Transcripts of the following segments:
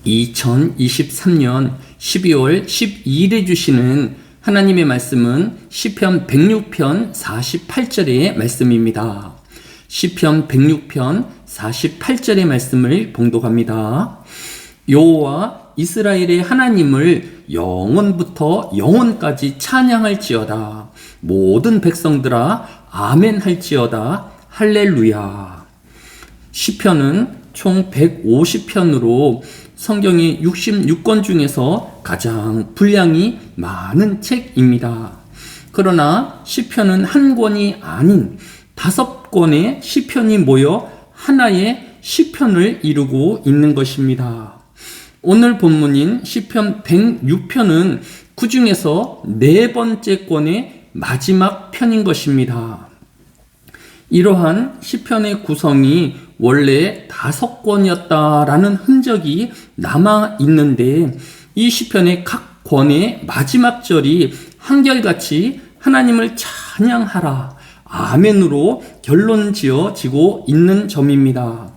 2023년 12월 12일에 주시는 하나님의 말씀은 시편 106편 48절의 말씀입니다. 시편 106편 48절의 말씀을 봉독합니다. 여호와 이스라엘의 하나님을 영원부터 영원까지 찬양할지어다. 모든 백성들아 아멘 할지어다. 할렐루야. 시편은 총 150편으로 성경의 66권 중에서 가장 분량이 많은 책입니다. 그러나 시편은 한 권이 아닌 5권의 시편이 모여 하나의 시편을 이루고 있는 것입니다. 오늘 본문인 시편 106편은 그 중에서 4번째 권의 마지막 편인 것입니다. 이러한 시편의 구성이 원래 5권이었다라는 흔적이 남아 있는데 이 시편의 각 권의 마지막 절이 한결같이 하나님을 찬양하라 아멘으로 결론 지어지고 있는 점입니다.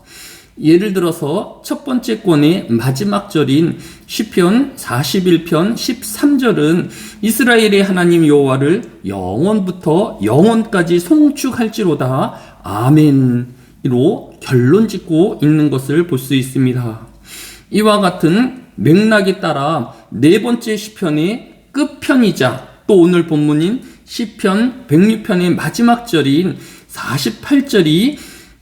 예를 들어서 첫 번째 권의 마지막 절인 시편 41편 13절은 이스라엘의 하나님 여호와를 영원부터 영원까지 송축할지로다 아멘으로 결론 짓고 있는 것을 볼 수 있습니다. 이와 같은 맥락에 따라 4번째 시편의 끝편이자 또 오늘 본문인 시편 106편의 마지막 절인 48절이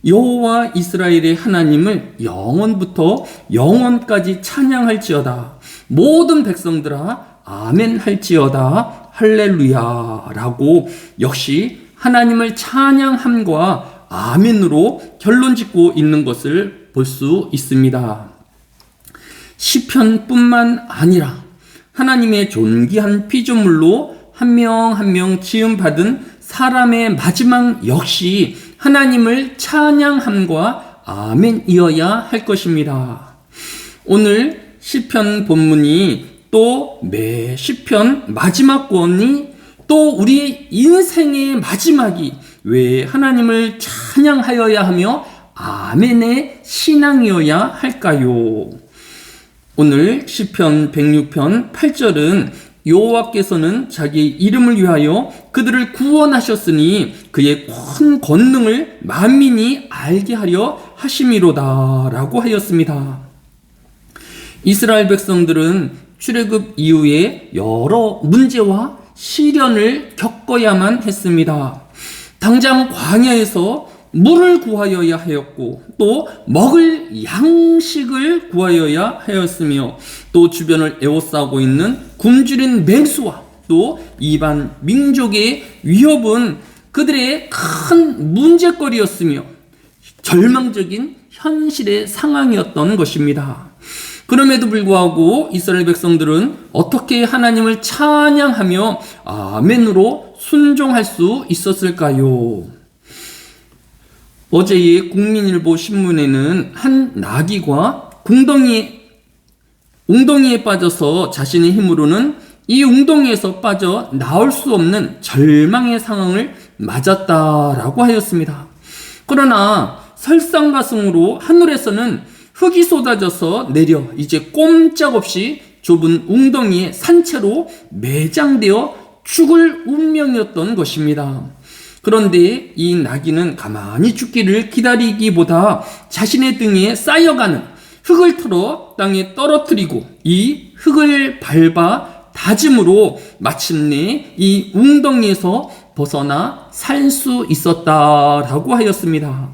여호와 이스라엘의 하나님을 영원부터 영원까지 찬양할지어다. 모든 백성들아 아멘 할지어다. 할렐루야 라고 역시 하나님을 찬양함과 아멘으로 결론 짓고 있는 것을 볼 수 있습니다. 시편뿐만 아니라 하나님의 존귀한 피조물로 한 명 한 명 지음받은 사람의 마지막 역시 하나님을 찬양함과 아멘이어야 할 것입니다. 오늘 시편 본문이 또 매 시편 마지막 권이 또 우리의 인생의 마지막이 왜 하나님을 찬양하여야 하며 아멘의 신앙이어야 할까요? 오늘 시편 106편 8절은 여호와께서는 자기 이름을 위하여 그들을 구원하셨으니 그의 큰 권능을 만민이 알게 하려 하심이로다 라고 하였습니다. 이스라엘 백성들은 출애굽 이후에 여러 문제와 시련을 겪어야만 했습니다. 당장 광야에서 물을 구하여야 하였고 또 먹을 양식을 구하여야 하였으며 또 주변을 에워싸고 있는 굶주린 맹수와 또 이반 민족의 위협은 그들의 큰 문제거리였으며 절망적인 현실의 상황이었던 것입니다. 그럼에도 불구하고 이스라엘 백성들은 어떻게 하나님을 찬양하며 아멘으로 순종할 수 있었을까요? 어제의 국민일보 신문에는 한 나귀가 웅덩이에 빠져서 자신의 힘으로는 이 웅덩이에서 빠져 나올 수 없는 절망의 상황을 맞았다라고 하였습니다. 그러나 설상가성으로 하늘에서는 흙이 쏟아져서 내려 이제 꼼짝없이 좁은 웅덩이에 산채로 매장되어 죽을 운명이었던 것입니다. 그런데 이 나귀는 가만히 죽기를 기다리기보다 자신의 등에 쌓여가는 흙을 털어 땅에 떨어뜨리고 이 흙을 밟아 다짐으로 마침내 이 웅덩이에서 벗어나 살 수 있었다라고 하였습니다.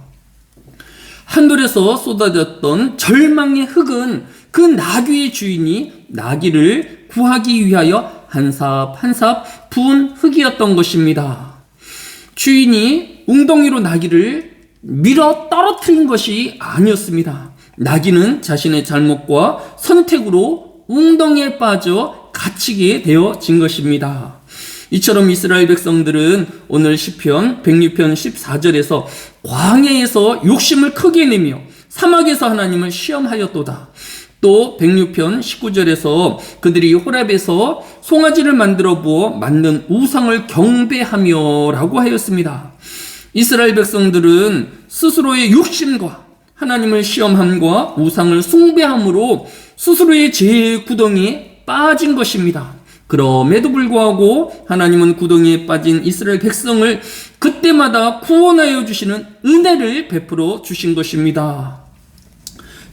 하늘에서 쏟아졌던 절망의 흙은 그 나귀의 주인이 나귀를 구하기 위하여 한 삽 한 삽 부은 흙이었던 것입니다. 주인이 웅덩이로 나귀를 밀어 떨어뜨린 것이 아니었습니다. 나귀는 자신의 잘못과 선택으로 웅덩이에 빠져 갇히게 되어진 것입니다. 이처럼 이스라엘 백성들은 오늘 시편 106편 14절에서 광야에서 욕심을 크게 내며 사막에서 하나님을 시험하였도다. 또 106편 19절에서 그들이 호렙에서 송아지를 만들어 부어 만든 우상을 경배하며 라고 하였습니다. 이스라엘 백성들은 스스로의 욕심과 하나님을 시험함과 우상을 숭배함으로 스스로의 죄의 구덩이에 빠진 것입니다. 그럼에도 불구하고 하나님은 구덩이에 빠진 이스라엘 백성을 그때마다 구원하여 주시는 은혜를 베풀어 주신 것입니다.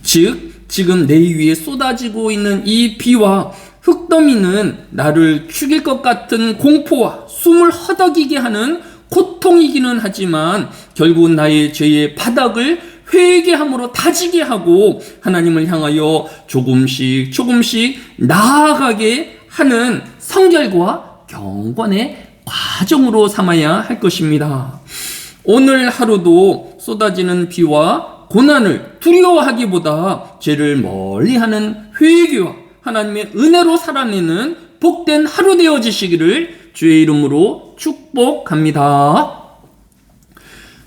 즉 지금 내 위에 쏟아지고 있는 이 비와 흙더미는 나를 죽일 것 같은 공포와 숨을 허덕이게 하는 고통이기는 하지만 결국 나의 죄의 바닥을 회개함으로 다지게 하고 하나님을 향하여 조금씩 나아가게 하는 성결과 경건의 과정으로 삼아야 할 것입니다. 오늘 하루도 쏟아지는 비와 고난을 두려워하기보다 죄를 멀리하는 회개와 하나님의 은혜로 살아내는 복된 하루 되어지시기를 주의 이름으로 축복합니다.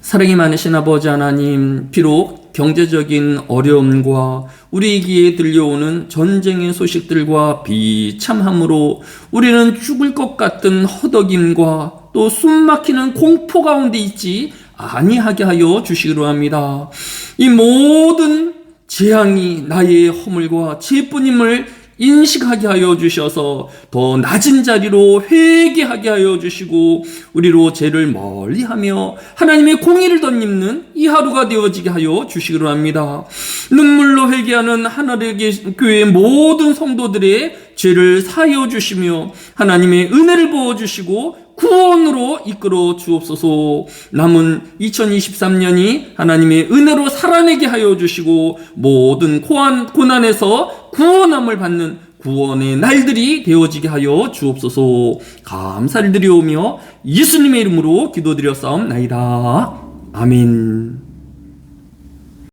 사랑이 많으신 아버지 하나님, 비록 경제적인 어려움과 우리 귀에 들려오는 전쟁의 소식들과 비참함으로 우리는 죽을 것 같은 허덕임과 또 숨막히는 공포 가운데 있지 아니하게 하여 주시기로 합니다. 이 모든 재앙이 나의 허물과 죄뿐임을 인식하게 하여 주셔서 더 낮은 자리로 회개하게 하여 주시고 우리로 죄를 멀리하며 하나님의 공의를 덧입는 이 하루가 되어지게 하여 주시기로 합니다. 눈물로 회개하는 하나님의 교회의 모든 성도들의 죄를 사하여 주시며 하나님의 은혜를 부어주시고 구원으로 이끌어 주옵소서. 남은 2023년이 하나님의 은혜로 살아내게 하여 주시고 모든 고난에서 구원함을 받는 구원의 날들이 되어지게 하여 주옵소서. 감사를 드리오며 예수님의 이름으로 기도드렸사옵나이다. 아멘.